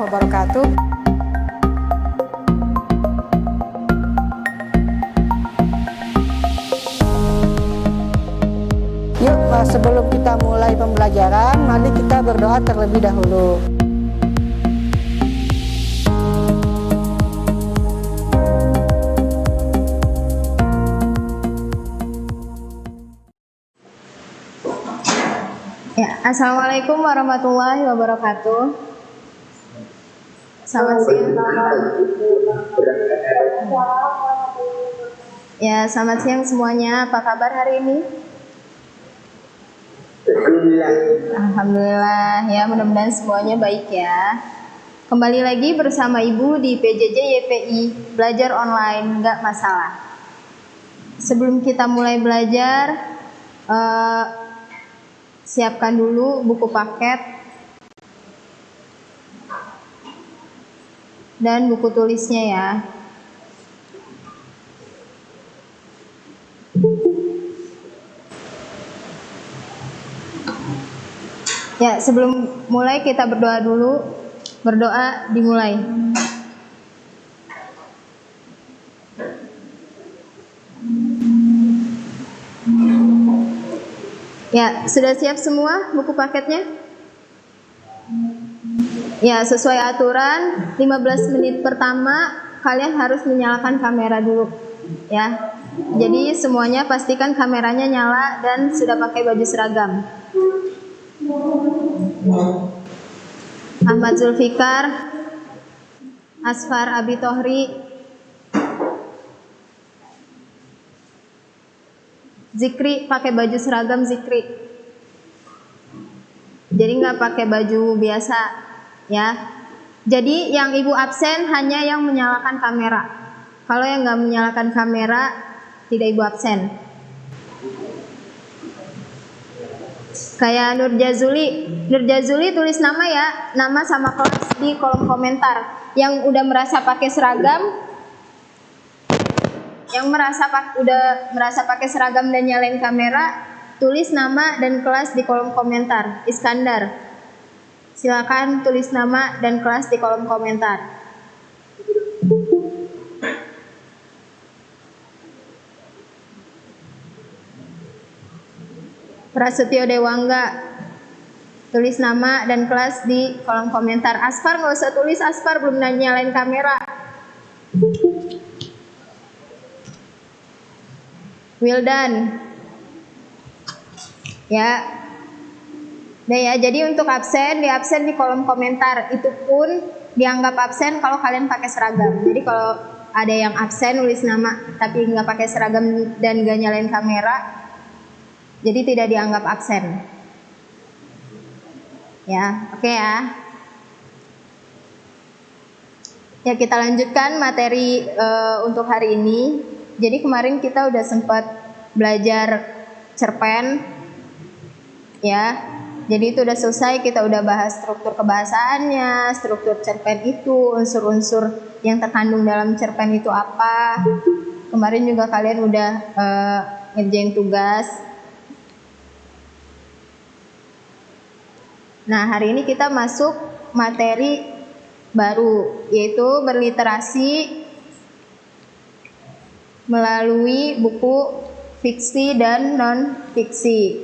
wabarakatuh. Yuk, sebelum kita mulai pembelajaran, mari kita berdoa terlebih dahulu. Ya, Assalamualaikum warahmatullahi wabarakatuh. Selamat siang. Ya, selamat siang semuanya. Apa kabar hari ini? Alhamdulillah. Ya, mudah-mudahan semuanya baik ya. Kembali lagi bersama Ibu di PJJ YPI Belajar Online Nggak Masalah. Sebelum kita mulai belajar, siapkan dulu buku paket dan buku tulisnya ya. Ya, sebelum mulai kita berdoa dulu. Berdoa dimulai. Ya, sudah siap semua buku paketnya? Ya, sesuai aturan 15 menit pertama kalian harus menyalakan kamera dulu ya. Jadi semuanya pastikan kameranya nyala dan sudah pakai baju seragam. Ahmad Zulfikar, Asfar Abi Tohri, Zikri pakai baju seragam Zikri. Jadi nggak pakai baju biasa ya. Jadi yang ibu absen hanya yang menyalakan kamera. Kalau yang nggak menyalakan kamera tidak ibu absen. Kayak Nur Jazuli tulis nama ya, nama sama kelas di kolom komentar. Yang udah merasa pakai seragam, udah merasa pakai seragam dan nyalain kamera, tulis nama dan kelas di kolom komentar. Iskandar, silakan tulis nama dan kelas di kolom komentar. Prasetyo Dewangga, tulis nama dan kelas di kolom komentar. Asfar nggak usah tulis, Asfar belum nyalain kamera. Wildan, ya, nah ya. Jadi untuk absen, di absen di kolom komentar. Itu pun dianggap absen kalau kalian pakai seragam. Jadi kalau ada yang absen nulis nama tapi nggak pakai seragam dan nggak nyalain kamera, jadi tidak dianggap absen. Ya, oke ya. Ya, kita lanjutkan materi untuk hari ini. Jadi kemarin kita udah sempat belajar cerpen, ya. Jadi itu udah selesai, kita udah bahas struktur kebahasaannya, struktur cerpen itu, unsur-unsur yang terkandung dalam cerpen itu apa. Kemarin juga kalian udah ngerjain tugas. Nah, hari ini kita masuk materi baru, yaitu berliterasi melalui buku fiksi dan non-fiksi.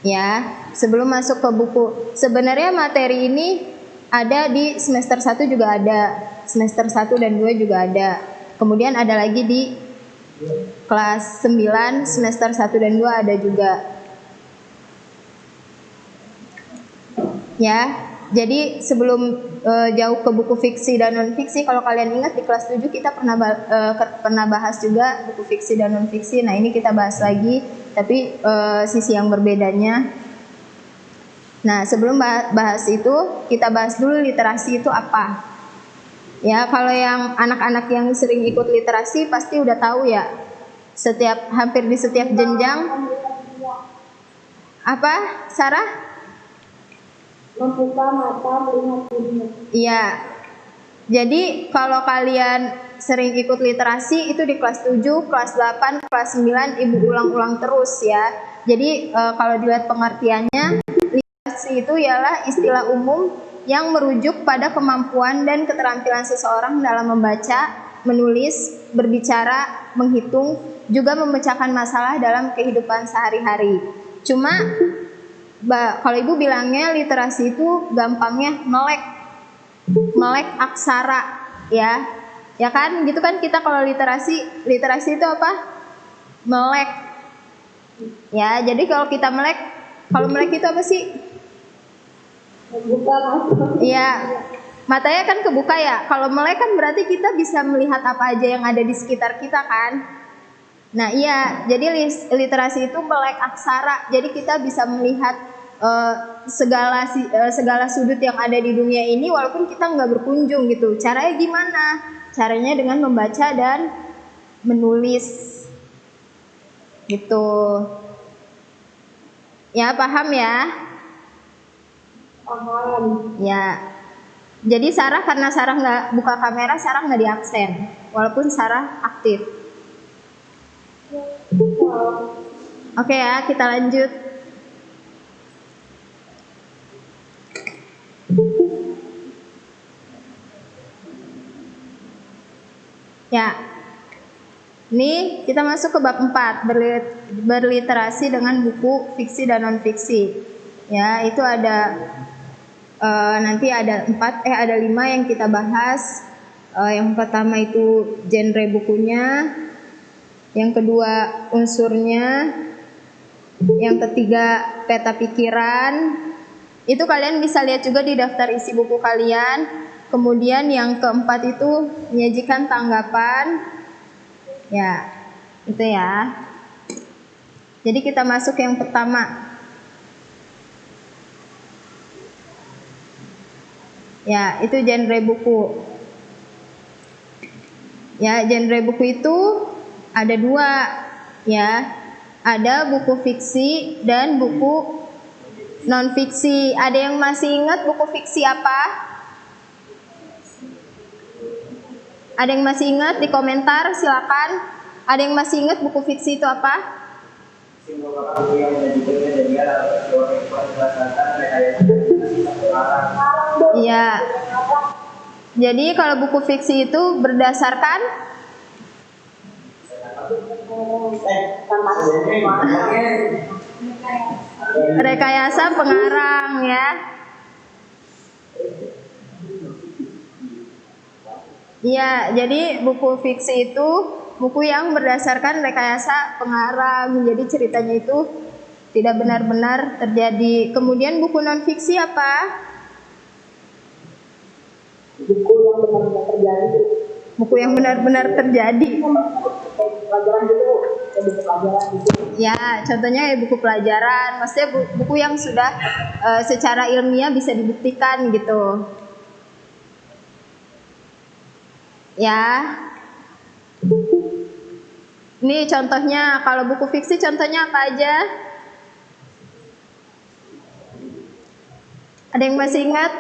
Ya, sebelum masuk ke buku, sebenarnya materi ini ada di semester 1 juga ada, semester 1 dan 2 juga ada. Kemudian ada lagi di kelas 9, semester 1 dan 2 ada juga. Ya, jadi sebelum jauh ke buku fiksi dan non-fiksi, kalau kalian ingat di kelas 7 kita pernah bahas juga buku fiksi dan non-fiksi. Nah, ini kita bahas lagi, tapi sisi yang berbedanya. Nah, sebelum bahas itu, kita bahas dulu literasi itu apa. Ya, kalau yang anak-anak yang sering ikut literasi pasti udah tahu ya. Hampir di setiap jenjang. Apa, Sarah? Membuka mata, melihat dunia. Iya. Jadi kalau kalian sering ikut literasi itu di kelas 7, kelas 8, kelas 9 ibu ulang-ulang terus ya. Jadi kalau dilihat pengertiannya, literasi itu ialah istilah umum yang merujuk pada kemampuan dan keterampilan seseorang dalam membaca, menulis, berbicara, menghitung, juga memecahkan masalah dalam kehidupan sehari-hari. Cuma kalau ibu bilangnya literasi itu gampangnya melek aksara, ya kan, gitu kan. Kita kalau literasi itu apa? Melek, ya. Jadi kalau kita melek itu apa sih? Membuka mata. Iya, matanya kan kebuka ya. Kalau melek kan berarti kita bisa melihat apa aja yang ada di sekitar kita kan. Nah iya, jadi literasi itu melek aksara. Jadi kita bisa melihat segala sudut yang ada di dunia ini walaupun kita nggak berkunjung gitu. Caranya gimana? Caranya dengan membaca dan menulis gitu. Ya, paham ya? Paham. Ya. Jadi Sarah, karena Sarah nggak buka kamera, Sarah nggak diabsen walaupun Sarah aktif. Oke ya, kita lanjut. Ya, ini kita masuk ke bab 4, berliterasi dengan buku fiksi dan non-fiksi. Ya, itu ada nanti ada 5 yang kita bahas. Yang pertama itu genre bukunya, yang kedua unsurnya, yang ketiga peta pikiran. Itu kalian bisa lihat juga di daftar isi buku kalian. Kemudian yang keempat itu menyajikan tanggapan. Ya, itu ya. Jadi kita masuk yang pertama. Ya, itu genre buku. Ya, genre buku itu ada 2, ya. Ada buku fiksi dan buku non-fiksi. Ada yang masih ingat buku fiksi apa? Ada yang masih ingat? Di komentar silakan. Ada yang masih ingat buku fiksi itu apa? Iya. Jadi kalau buku fiksi itu berdasarkan rekayasa pengarang, ya. Iya, jadi buku fiksi itu buku yang berdasarkan rekayasa pengarang. Jadi ceritanya itu tidak benar-benar terjadi. Kemudian buku non fiksi apa? Buku yang benar-benar terjadi. Buku yang benar-benar terjadi. Pelajaran gitu, buku pelajaran gitu. Ya, contohnya buku pelajaran. Maksudnya buku yang sudah secara ilmiah bisa dibuktikan gitu. Ya. Ini contohnya, kalau buku fiksi contohnya apa aja? Ada yang masih ingat?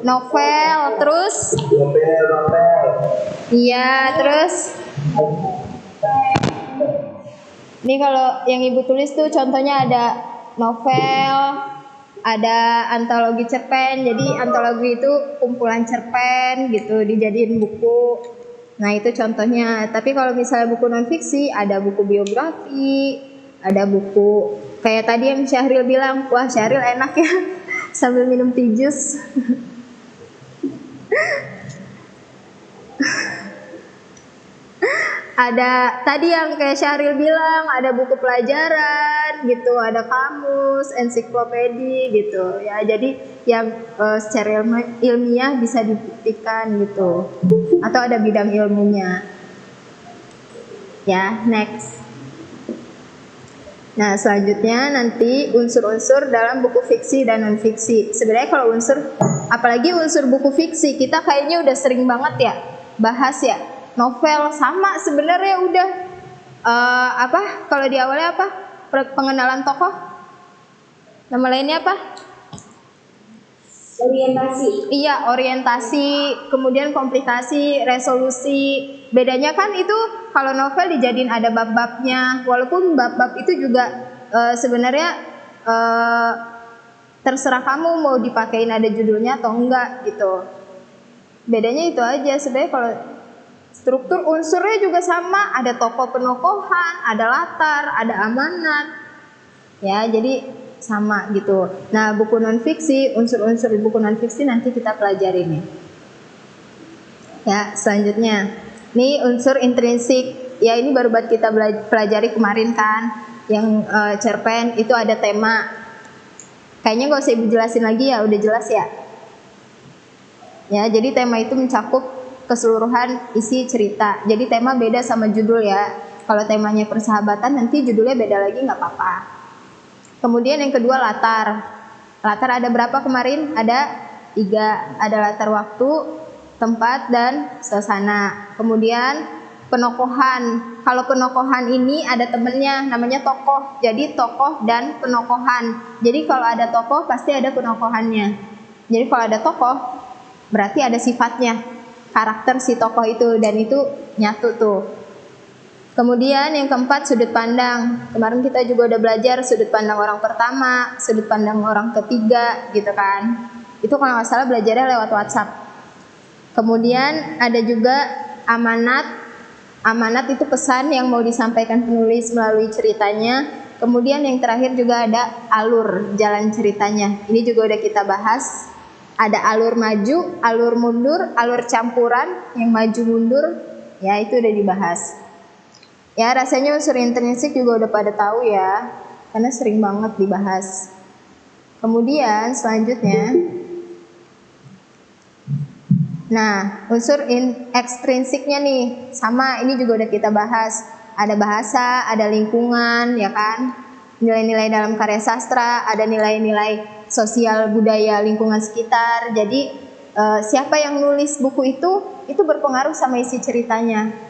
Novel, terus? Iya, terus? Ini kalau yang ibu tulis tuh contohnya ada novel, ada antologi cerpen. Jadi antologi itu kumpulan cerpen gitu dijadiin buku. Nah itu contohnya. Tapi kalau misalnya buku non fiksi ada buku biografi, ada buku kayak tadi yang Syahril bilang, wah Syahril enak ya sambil minum teh jus. Ada tadi yang kayak Syahril bilang, ada buku pelajaran gitu, ada kamus, ensiklopedi gitu ya. Jadi yang secara ilmiah bisa dibuktikan gitu, atau ada bidang ilmunya. Ya, next. Nah, selanjutnya nanti unsur-unsur dalam buku fiksi dan non fiksi. Sebenarnya kalau unsur, apalagi unsur buku fiksi, kita kayaknya udah sering banget ya bahas ya. Novel sama sebenarnya udah apa? Kalau di awalnya apa? Pengenalan tokoh. Nama lainnya apa? Orientasi. Iya, orientasi, kemudian komplikasi, resolusi. Bedanya kan itu kalau novel dijadiin ada bab-babnya. Walaupun bab-bab itu juga sebenarnya terserah kamu mau dipakein ada judulnya atau enggak gitu. Bedanya itu aja sebenarnya. Kalau struktur unsurnya juga sama, ada tokoh penokohan, ada latar, ada amanat. Ya, jadi sama gitu. Nah, buku non-fiksi, unsur-unsur buku non-fiksi nanti kita pelajarin nih. Ya, selanjutnya. Ini unsur intrinsik. Ya, ini baru buat kita pelajari kemarin kan. Yang cerpen itu ada tema. Kayaknya gak usah ibu jelasin lagi ya, udah jelas ya. Ya, jadi tema itu mencakup keseluruhan isi cerita. Jadi tema beda sama judul ya. Kalau temanya persahabatan nanti judulnya beda lagi nggak apa-apa. Kemudian yang kedua latar. Latar ada berapa kemarin? Ada 3. Ada latar waktu, tempat, dan suasana. Kemudian penokohan. Kalau penokohan ini ada temennya, namanya tokoh. Jadi tokoh dan penokohan. Jadi kalau ada tokoh pasti ada penokohannya. Jadi kalau ada tokoh berarti ada sifatnya, karakter si tokoh itu, dan itu nyatu tuh. Kemudian yang keempat sudut pandang. Kemarin kita juga udah belajar sudut pandang orang pertama, sudut pandang orang ketiga gitu kan. Itu kalau nggak salah belajarnya lewat WhatsApp. Kemudian ada juga amanat. Amanat itu pesan yang mau disampaikan penulis melalui ceritanya. Kemudian yang terakhir juga ada alur, jalan ceritanya. Ini juga udah kita bahas. Ada alur maju, alur mundur, alur campuran, yang maju mundur. Ya, itu udah dibahas. Ya, rasanya unsur intrinsik juga udah pada tahu ya, karena sering banget dibahas. Kemudian selanjutnya, nah unsur ekstrinsiknya nih, sama ini juga udah kita bahas. Ada bahasa, ada lingkungan, ya kan? Nilai-nilai dalam karya sastra, ada nilai-nilai sosial budaya lingkungan sekitar. Jadi siapa yang nulis buku itu berpengaruh sama isi ceritanya.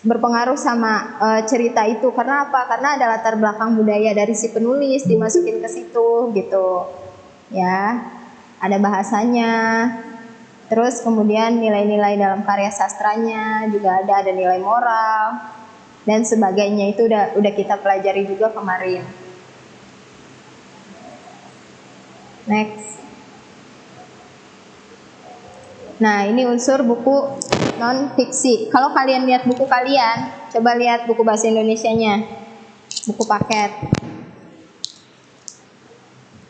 Berpengaruh sama cerita itu. Karena apa? Karena ada latar belakang budaya dari si penulis dimasukin ke situ gitu. Ya, ada bahasanya. Terus kemudian nilai-nilai dalam karya sastranya juga ada nilai moral dan sebagainya. Itu udah kita pelajari juga kemarin. Next. Nah, ini unsur buku non-fiksi. Kalau kalian lihat buku kalian, coba lihat buku bahasa Indonesianya. Buku paket.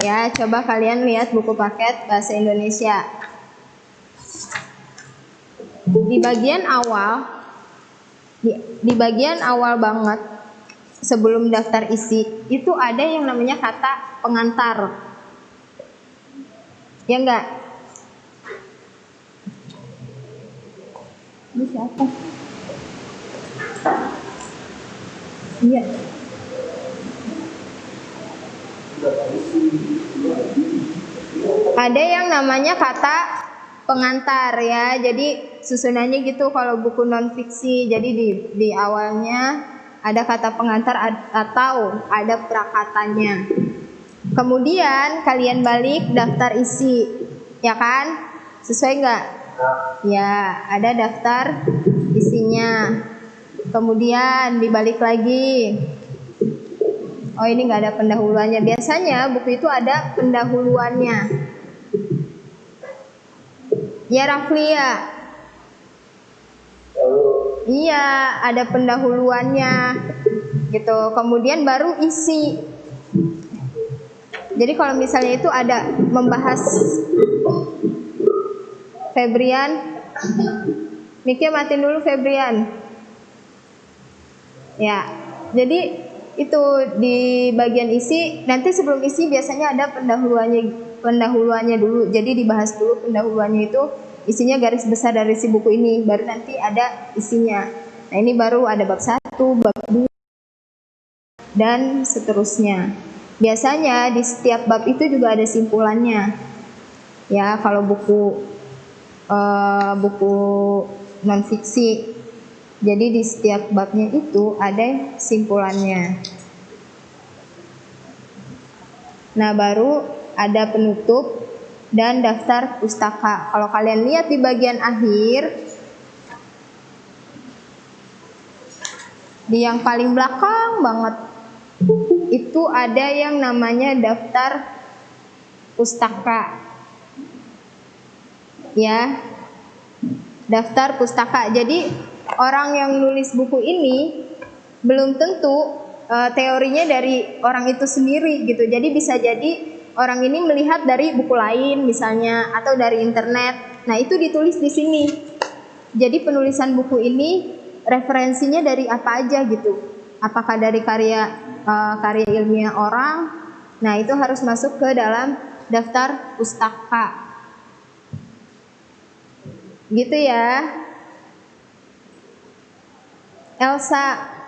Ya, coba kalian lihat buku paket bahasa Indonesia. Di bagian awal, di bagian awal banget, sebelum daftar isi, itu ada yang namanya kata pengantar. Ya enggak? Ini siapa? Iya. Ada yang namanya kata pengantar ya. Jadi susunannya gitu kalau buku non fiksi. Jadi di awalnya ada kata pengantar atau ada prakatanya. Kemudian kalian balik daftar isi, ya kan? Sesuai nggak? Ya, ada daftar isinya. Kemudian dibalik lagi. Oh, ini nggak ada pendahuluannya. Biasanya buku itu ada pendahuluannya. Ya, Raflia. Iya, ada pendahuluannya. Gitu. Kemudian baru isi. Jadi kalau misalnya itu ada membahas Febrian, mic-nya matiin dulu Febrian. Ya, jadi itu di bagian isi. Nanti sebelum isi biasanya ada pendahuluannya dulu. Jadi dibahas dulu pendahuluannya itu isinya garis besar dari si buku ini. Baru nanti ada isinya. Nah ini baru ada bab 1, bab 2, dan seterusnya. Biasanya di setiap bab itu juga ada simpulannya. Ya, kalau buku non fiksi. Jadi di setiap babnya itu ada simpulannya. Nah, baru ada penutup dan daftar pustaka. Kalau kalian lihat di bagian akhir, di yang paling belakang banget, itu ada yang namanya daftar pustaka. Ya. Daftar pustaka. Jadi orang yang nulis buku ini belum tentu teorinya dari orang itu sendiri gitu. Jadi bisa jadi orang ini melihat dari buku lain misalnya atau dari internet. Nah, itu ditulis di sini. Jadi penulisan buku ini referensinya dari apa aja gitu. Apakah dari karya ilmiah orang? Nah, itu harus masuk ke dalam daftar pustaka. Gitu ya. Elsa,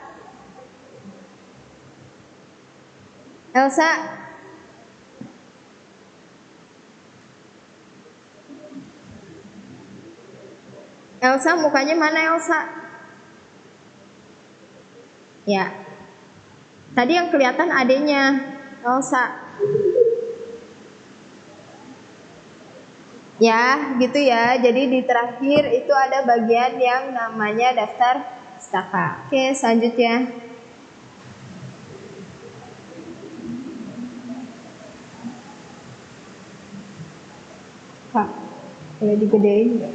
mukanya mana Elsa? Ya. Tadi yang kelihatan adanya Elsa. Ya, gitu ya. Jadi di terakhir itu ada bagian yang namanya daftar pustaka. Oke, selanjutnya. Kak, boleh digedein nggak?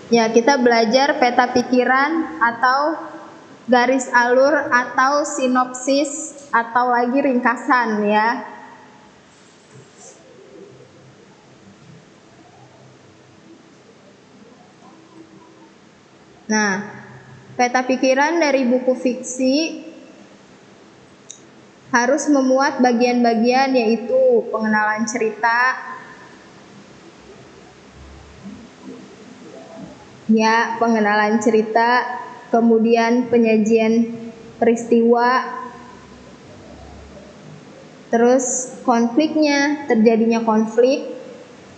Ya, kita belajar peta pikiran atau garis alur atau sinopsis atau lagi ringkasan ya. Nah, peta pikiran dari buku fiksi harus memuat bagian-bagian yaitu pengenalan cerita, ya, pengenalan cerita, kemudian penyajian peristiwa, terus konfliknya, terjadinya konflik,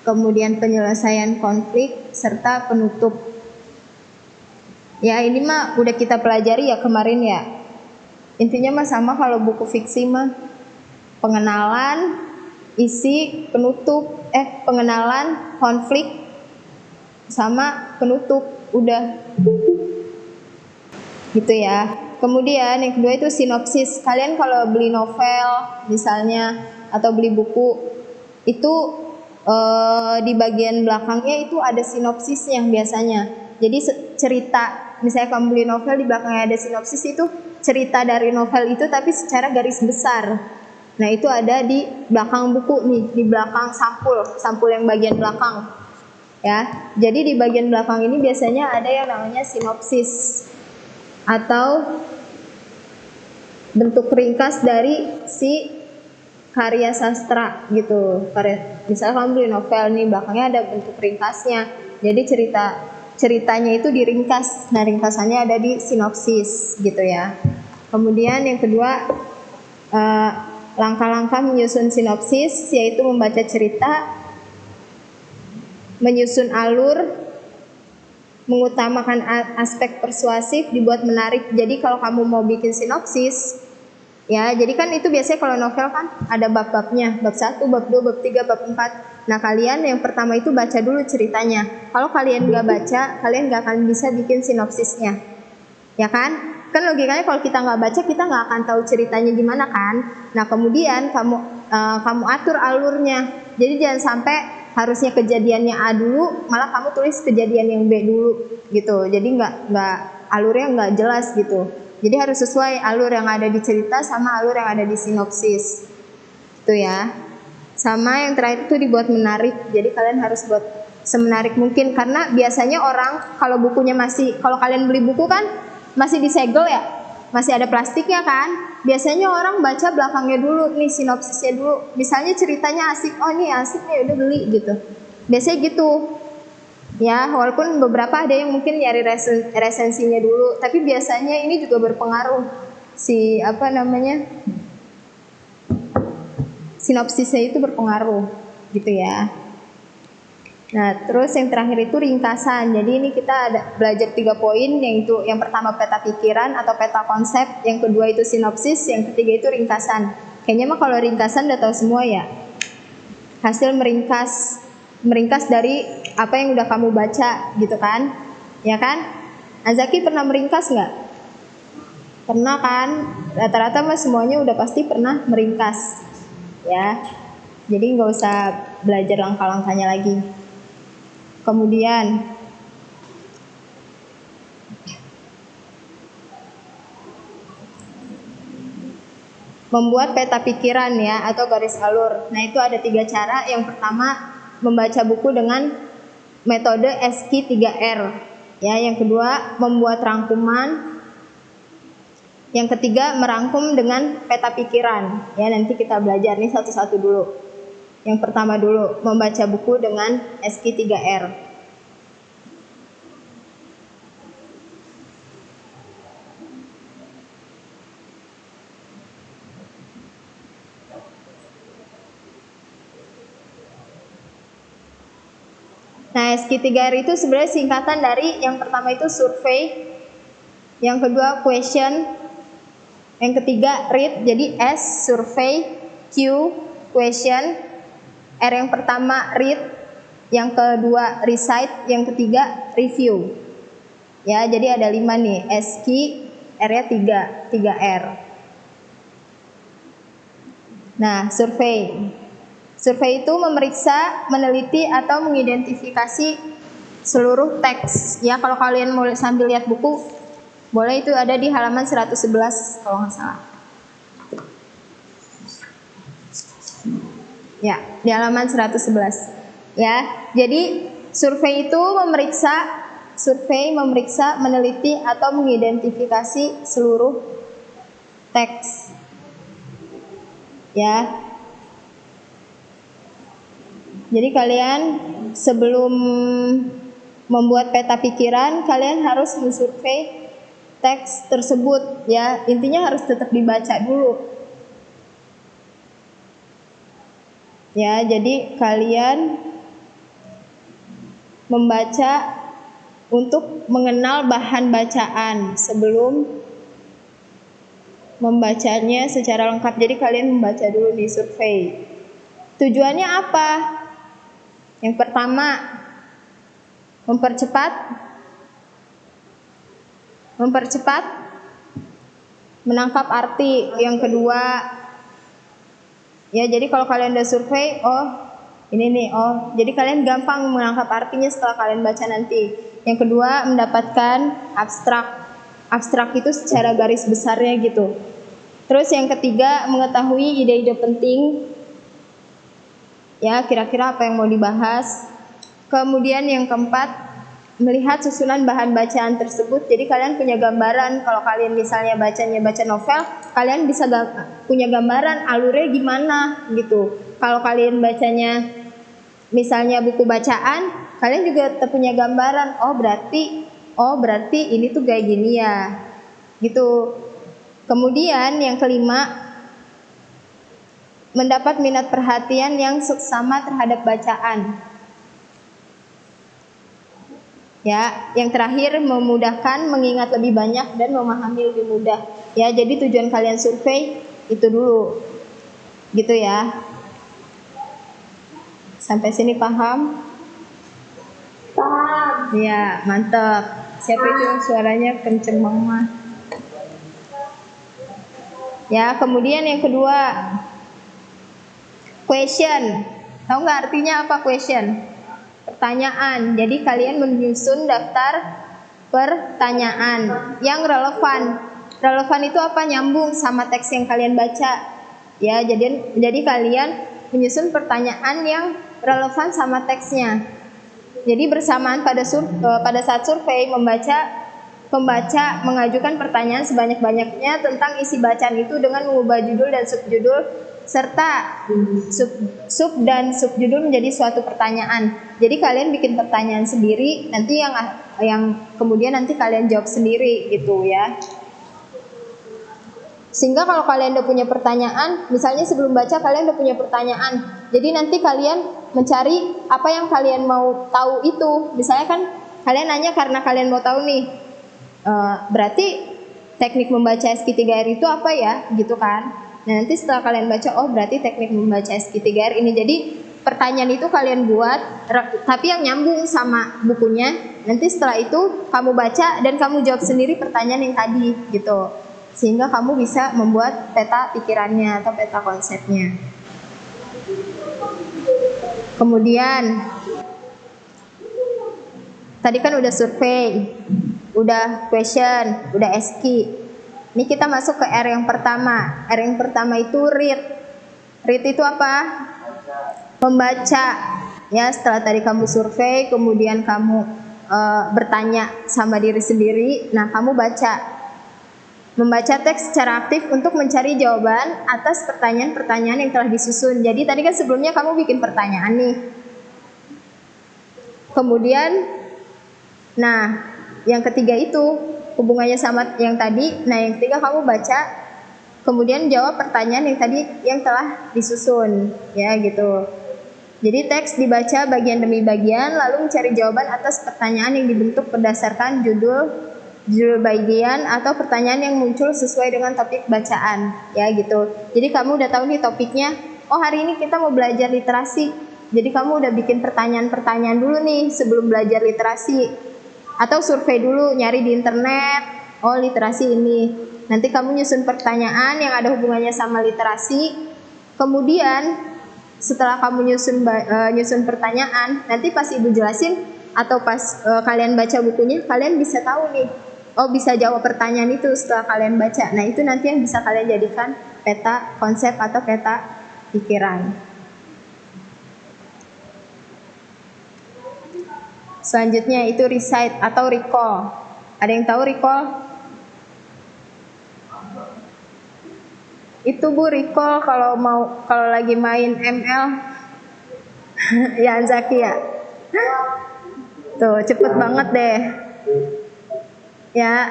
kemudian penyelesaian konflik, serta penutup. Ya, ini mah udah kita pelajari ya kemarin ya. Intinya mah sama kalau buku fiksi mah. Pengenalan, isi, penutup, pengenalan, konflik, sama penutup, udah. Gitu ya. Kemudian yang kedua itu sinopsis. Kalian kalau beli novel misalnya atau beli buku itu di bagian belakangnya itu ada sinopsisnya biasanya. Jadi cerita, misalnya kamu beli novel di belakangnya ada sinopsis, itu cerita dari novel itu tapi secara garis besar. Nah, itu ada di belakang buku nih, di belakang sampul yang bagian belakang. Ya. Jadi di bagian belakang ini biasanya ada yang namanya sinopsis atau bentuk ringkas dari si karya sastra gitu. Misalnya kamu beli novel nih, belakangnya ada bentuk ringkasnya. Jadi ceritanya itu diringkas. Nah, ringkasannya ada di sinopsis gitu ya. Kemudian yang kedua, langkah-langkah menyusun sinopsis yaitu membaca cerita, menyusun alur, mengutamakan aspek persuasif, dibuat menarik. Jadi kalau kamu mau bikin sinopsis, ya, jadi kan itu biasanya kalau novel kan ada bab-babnya, bab 1, bab 2, bab 3, bab 4. Nah, kalian yang pertama itu baca dulu ceritanya. Kalau kalian nggak baca, kalian nggak akan bisa bikin sinopsisnya, ya kan? Kan logikanya kalau kita nggak baca, kita nggak akan tahu ceritanya gimana kan? Nah, kemudian kamu atur alurnya. Jadi jangan sampai harusnya kejadiannya A dulu, malah kamu tulis kejadian yang B dulu gitu. Jadi nggak alurnya nggak jelas gitu. Jadi harus sesuai alur yang ada di cerita sama alur yang ada di sinopsis. Itu ya. Sama yang terakhir itu dibuat menarik. Jadi kalian harus buat semenarik mungkin, karena biasanya orang kalau bukunya kalau kalian beli buku kan masih disegel ya, masih ada plastiknya kan. Biasanya orang baca belakangnya dulu nih, sinopsisnya dulu. Misalnya ceritanya asik, oh ini asik nih, udah beli gitu. Biasanya gitu. Ya, walaupun beberapa ada yang mungkin nyari resensinya dulu, tapi biasanya ini juga berpengaruh sinopsisnya itu berpengaruh gitu ya. Nah, terus yang terakhir itu ringkasan. Jadi ini kita belajar 3 poin, yaitu yang pertama peta pikiran atau peta konsep, yang kedua itu sinopsis, yang ketiga itu ringkasan. Kayaknya mah kalau ringkasan udah tahu semua ya. Hasil meringkas dari apa yang udah kamu baca gitu kan? Ya kan? Azaki pernah meringkas nggak? Pernah kan? Rata-rata mah semuanya udah pasti pernah meringkas. Ya. Jadi nggak usah belajar langkah-langkahnya lagi. Kemudian membuat peta pikiran ya atau garis alur. Nah itu ada 3 cara. Yang pertama membaca buku dengan metode SQ3R. Ya, yang kedua membuat rangkuman. Yang ketiga merangkum dengan peta pikiran. Ya nanti kita belajar nih satu-satu dulu. Yang pertama dulu membaca buku dengan SQ3R. Nah, SQ3R itu sebenarnya singkatan dari yang pertama itu survei, yang kedua question, yang ketiga read. Jadi S survei, Q question, R yang pertama read, yang kedua recite, yang ketiga review. Ya, jadi ada 5 nih, SQ, R-nya 3 R. Nah, survei. Survei itu memeriksa, meneliti, atau mengidentifikasi seluruh teks. Ya, kalau kalian mau sambil lihat buku, boleh, itu ada di halaman 111 kalau nggak salah. Ya, di halaman 111. Ya, jadi survei itu memeriksa, meneliti, atau mengidentifikasi seluruh teks. Ya. Jadi kalian sebelum membuat peta pikiran, kalian harus mensurvei teks tersebut ya. Intinya harus tetap dibaca dulu. Ya, jadi kalian membaca untuk mengenal bahan bacaan sebelum membacanya secara lengkap. Jadi kalian membaca dulu di survei. Tujuannya apa? Yang pertama, mempercepat menangkap arti. Yang kedua, ya jadi kalau kalian udah survei, oh ini nih, oh jadi kalian gampang menangkap artinya setelah kalian baca nanti. Yang kedua, mendapatkan abstrak itu secara garis besarnya gitu. Terus yang ketiga, mengetahui ide-ide penting. Ya, kira-kira apa yang mau dibahas. Kemudian yang keempat, melihat susunan bahan bacaan tersebut. Jadi kalian punya gambaran. Kalau kalian misalnya baca novel, kalian bisa punya gambaran alurnya gimana gitu. Kalau kalian bacanya misalnya buku bacaan, kalian juga punya gambaran. Oh berarti ini tuh kayak gini ya gitu. Kemudian yang kelima, mendapat minat perhatian yang seksama terhadap bacaan. Ya, yang terakhir memudahkan mengingat lebih banyak dan memahami lebih mudah. Ya, jadi tujuan kalian survei itu dulu. Gitu ya. Sampai sini paham? Paham. Ya, mantap. Siapa itu suaranya kenceng banget? Ya, kemudian yang kedua, question. Tahu nggak artinya apa question? Pertanyaan. Jadi kalian menyusun daftar pertanyaan yang relevan. Relevan itu apa? Nyambung sama teks yang kalian baca. Ya, jadi kalian menyusun pertanyaan yang relevan sama teksnya. Jadi bersamaan pada saat survei, pembaca mengajukan pertanyaan sebanyak-banyaknya tentang isi bacaan itu dengan mengubah judul dan subjudul serta sub dan subjudul menjadi suatu pertanyaan. Jadi kalian bikin pertanyaan sendiri, nanti yang kemudian nanti kalian jawab sendiri gitu ya. Sehingga kalau kalian udah punya pertanyaan, misalnya sebelum baca kalian udah punya pertanyaan, jadi nanti kalian mencari apa yang kalian mau tahu itu. Misalnya kan kalian nanya karena kalian mau tahu nih, berarti teknik membaca SQ3R itu apa ya, gitu kan. Nah nanti setelah kalian baca, oh berarti teknik membaca SQ3R ini. Jadi pertanyaan itu kalian buat, tapi yang nyambung sama bukunya. Nanti setelah itu kamu baca dan kamu jawab sendiri pertanyaan yang tadi gitu. sehingga kamu bisa membuat peta pikirannya atau peta konsepnya. Kemudian tadi kan udah survei, udah question, udah SQ. Ini kita masuk ke R yang pertama. R yang pertama itu read. Read itu apa? Membaca. Ya, setelah tadi kamu survei, kemudian kamu bertanya sama diri sendiri, nah kamu baca. Membaca teks secara aktif untuk mencari jawaban atas pertanyaan-pertanyaan yang telah disusun. Jadi tadi kan sebelumnya kamu bikin pertanyaan nih. Kemudian, nah yang ketiga itu hubungannya sama yang tadi. Nah yang ketiga kamu baca, kemudian jawab pertanyaan yang tadi yang telah disusun, ya gitu. Jadi teks dibaca bagian demi bagian, lalu mencari jawaban atas pertanyaan yang dibentuk berdasarkan judul bagian atau pertanyaan yang muncul sesuai dengan topik bacaan, ya gitu. Jadi kamu udah tahu nih topiknya. Oh hari ini kita mau belajar literasi. Jadi kamu udah bikin pertanyaan-pertanyaan dulu nih sebelum belajar literasi. Atau survei dulu, nyari di internet. Oh literasi ini. Nanti kamu nyusun pertanyaan yang ada hubungannya sama literasi. Kemudian setelah kamu nyusun pertanyaan, nanti pas ibu jelasin atau pas kalian baca bukunya, kalian bisa tahu nih, oh bisa jawab pertanyaan itu setelah kalian baca. Nah itu nanti yang bisa kalian jadikan peta konsep atau peta pikiran. Selanjutnya itu recite atau recall. Ada yang tahu recall? Itu Bu recall kalau lagi main ML. Ya Zaki ya. Tuh cepet banget deh. Ya.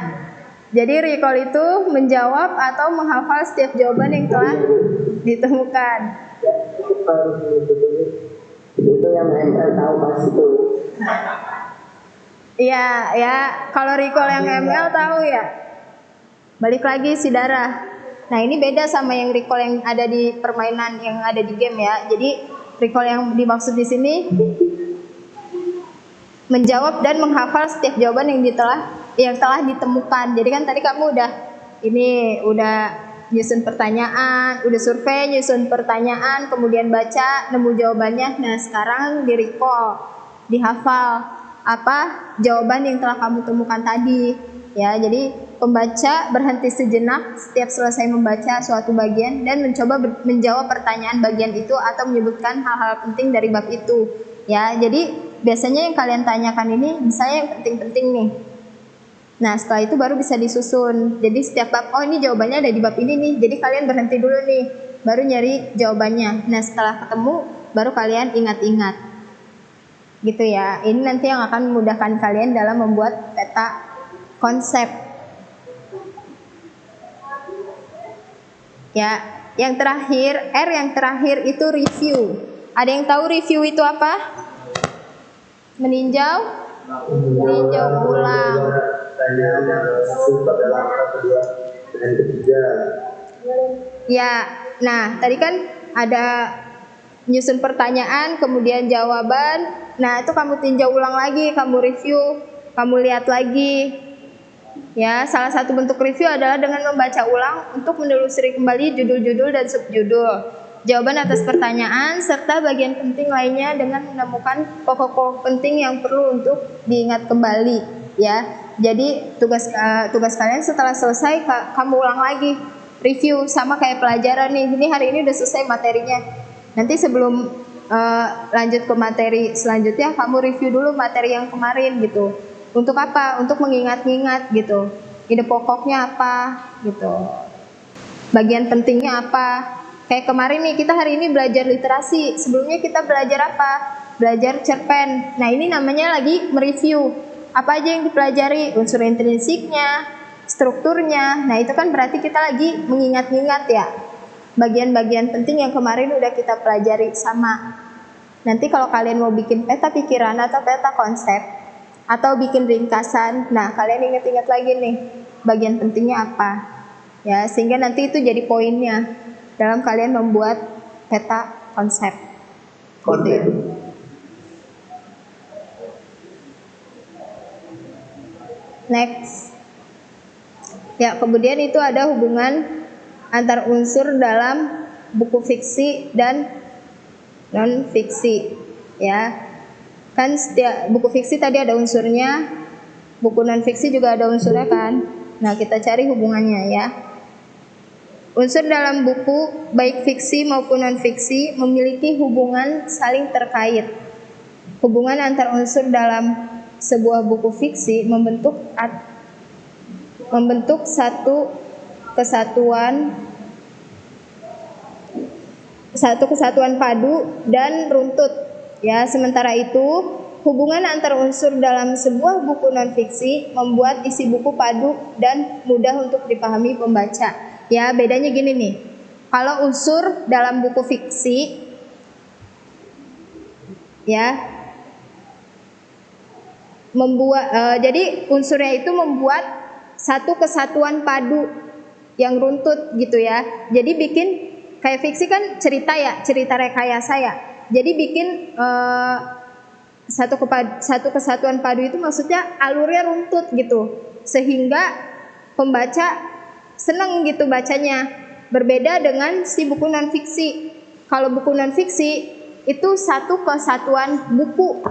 Jadi recall itu menjawab atau menghafal setiap jawaban yang telah ditemukan. Itu yang ML tahu pas itu. Iya, ya. Kalau recall yang ML tahu ya. Balik lagi si Dara. Nah ini beda sama yang recall yang ada di permainan yang ada di game ya. Jadi recall yang dimaksud di sini menjawab dan menghafal setiap jawaban yang telah ditemukan. Jadi kan tadi kamu udah nyusun pertanyaan, udah survei, nyusun pertanyaan, kemudian baca, nemu jawabannya. Nah sekarang di recall, dihafal apa jawaban yang telah kamu temukan tadi. Ya, jadi pembaca berhenti sejenak setiap selesai membaca suatu bagian dan mencoba menjawab pertanyaan bagian itu atau menyebutkan hal-hal penting dari bab itu. Ya, jadi biasanya yang kalian tanyakan ini misalnya yang penting-penting nih. Nah, setelah itu baru bisa disusun. Jadi setiap bab, oh ini jawabannya ada di bab ini nih. Jadi kalian berhenti dulu nih, baru nyari jawabannya. Nah, setelah ketemu baru kalian ingat-ingat. Gitu ya. Ini nanti yang akan memudahkan kalian dalam membuat peta konsep. Ya, yang terakhir, R yang terakhir itu review. Ada yang tahu review itu apa? Meninjau ulang. Ya, nah tadi kan ada nyusun pertanyaan, kemudian jawaban. Nah itu kamu tinjau ulang lagi, kamu review, kamu lihat lagi. Ya, salah satu bentuk review adalah dengan membaca ulang untuk menelusuri kembali judul-judul dan subjudul, jawaban atas pertanyaan, serta bagian penting lainnya dengan menemukan pokok-pokok penting yang perlu untuk diingat kembali. Ya, jadi tugas kalian setelah selesai kamu ulang lagi, review sama kayak pelajaran nih. Ini hari ini udah selesai materinya. Nanti sebelum lanjut ke materi selanjutnya, kamu review dulu materi yang kemarin gitu. Untuk apa? Untuk mengingat-ingat gitu. Ide pokoknya apa gitu. Bagian pentingnya apa? Kayak kemarin nih kita hari ini belajar literasi. Sebelumnya kita belajar apa? Belajar cerpen. Nah, ini namanya lagi mereview. Apa aja yang dipelajari? Unsur intrinsiknya, strukturnya. Nah, itu kan berarti kita lagi mengingat-ingat ya. Bagian-bagian penting yang kemarin udah kita pelajari sama. Nanti kalau kalian mau bikin peta pikiran atau peta konsep atau bikin ringkasan, nah kalian ingat-ingat lagi nih bagian pentingnya apa, ya sehingga nanti itu jadi poinnya dalam kalian membuat peta konsep. Gitu ya. Next, Ya, kemudian itu ada hubungan antar unsur dalam buku fiksi dan non fiksi. Ya. Kan setiap buku fiksi tadi ada unsurnya, buku non fiksi juga ada unsurnya kan. Nah, kita cari hubungannya ya. Unsur dalam buku baik fiksi maupun non fiksi memiliki hubungan saling terkait. Hubungan antar unsur dalam sebuah buku fiksi membentuk satu kesatuan padu dan runtut. Ya, sementara itu hubungan antar unsur dalam sebuah buku non fiksi membuat isi buku padu dan mudah untuk dipahami pembaca. Ya, bedanya gini nih. Kalau unsur dalam buku fiksi, ya, jadi unsurnya itu membuat satu kesatuan padu yang runtut gitu ya. Jadi bikin kayak fiksi kan cerita ya, cerita rekayasa ya. Jadi bikin satu kesatuan padu itu maksudnya alurnya runtut gitu, sehingga pembaca seneng gitu bacanya. Berbeda dengan si buku non fiksi. Kalau buku non fiksi itu satu kesatuan buku.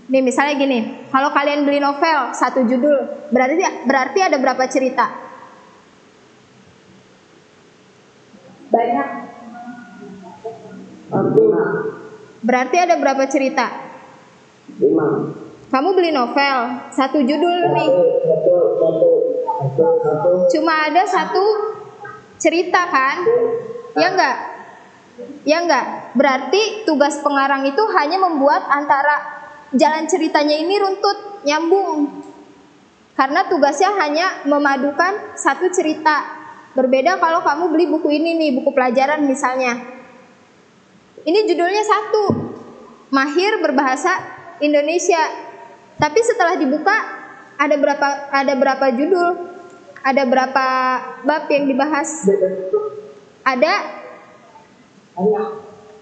Nih misalnya gini, kalau kalian beli novel satu judul, berarti ada berapa cerita? Banyak. Berarti ada berapa cerita? 5. Kamu beli novel satu judul nih, cuma ada satu cerita kan? Ya enggak? Ya enggak? Berarti tugas pengarang itu hanya membuat antara jalan ceritanya ini runtut, nyambung. Karena tugasnya hanya memadukan satu cerita. Berbeda kalau kamu beli buku ini nih, buku pelajaran misalnya. Ini judulnya satu, Mahir Berbahasa Indonesia. Tapi setelah dibuka ada berapa judul? Ada berapa bab yang dibahas? Ada?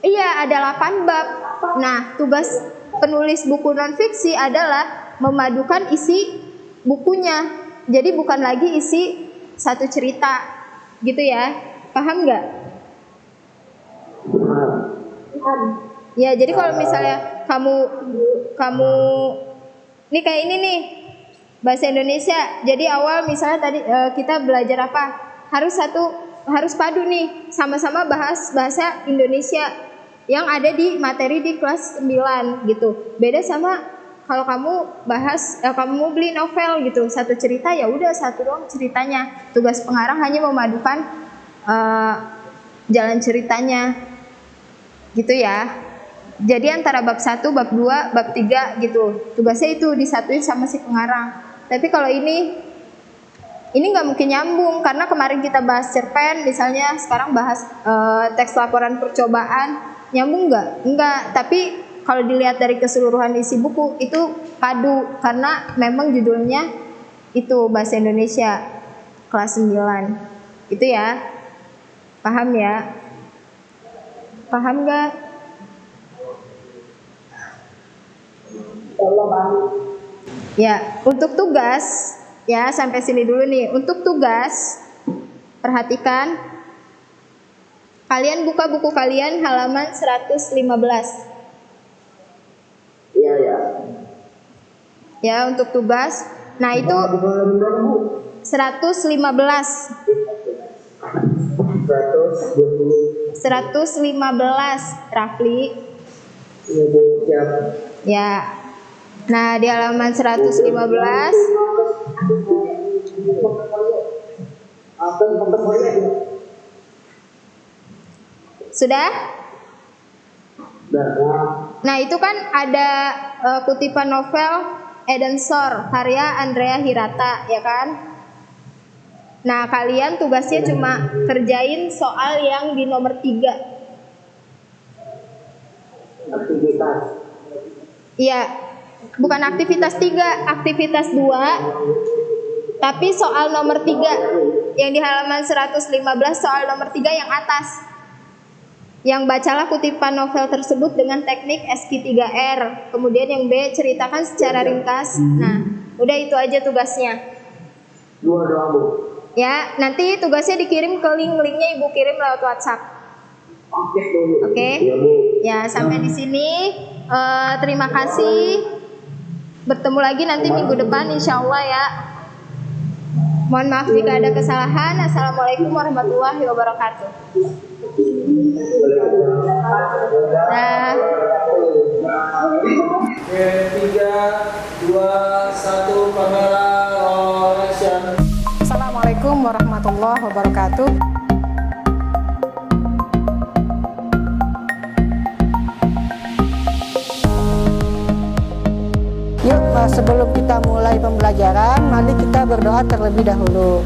Iya, ada 8 bab. Nah, tugas penulis buku non fiksi adalah memadukan isi bukunya. Jadi bukan lagi isi satu cerita, gitu ya. Paham nggak? Ya, jadi kalau misalnya kamu ini kayak ini nih, bahasa Indonesia. Jadi awal misalnya tadi kita belajar apa? Harus padu nih, sama-sama bahas bahasa Indonesia yang ada di materi di kelas 9 gitu. Beda sama kalau kamu kamu beli novel gitu, satu cerita ya udah satu doang ceritanya. Tugas pengarang hanya memadukan jalan ceritanya. Gitu ya. Jadi antara bab 1, bab 2, bab 3 gitu. Tugasnya itu disatuin sama si pengarang. Tapi kalau ini nggak mungkin nyambung karena kemarin kita bahas cerpen, misalnya sekarang bahas teks laporan percobaan. Nyambung nggak? Enggak, tapi kalau dilihat dari keseluruhan isi buku itu padu karena memang judulnya itu bahasa Indonesia kelas 9. Itu ya. Paham ya? Paham nggak? Ya, untuk tugas ya sampai sini dulu nih. Untuk tugas perhatikan, kalian buka buku kalian halaman 115. Iya ya. Ya, untuk tugas. Nah, itu 115. 115, Rafli. Ya. Nah, di halaman 115 sudah? Nah, itu kan ada kutipan novel Eden Shore karya Andrea Hirata, ya kan? Nah, kalian tugasnya cuma kerjain soal yang di nomor 3. Aktivitas. Iya, bukan aktivitas 3, aktivitas 2. Tapi soal nomor 3 yang di halaman 115, soal nomor 3 yang atas. Yang bacalah kutipan novel tersebut dengan teknik SQ3R. Kemudian yang B, ceritakan secara ringkas. Nah, udah itu aja tugasnya. Doang Bu. Ya, nanti tugasnya dikirim ke linknya Ibu kirim lewat WhatsApp. Oke Bu. Oke. Iya Bu. Ya, sampai di sini. Terima kasih. Bertemu lagi nanti minggu depan insya Allah ya. Mohon maaf jika ada kesalahan. Assalamualaikum warahmatullahi wabarakatuh. Nah. Oke, 3, 2, 1, kamera roll action. Assalamualaikum warahmatullahi wabarakatuh. Yuk, sebelum kita mulai pembelajaran, mari kita berdoa terlebih dahulu.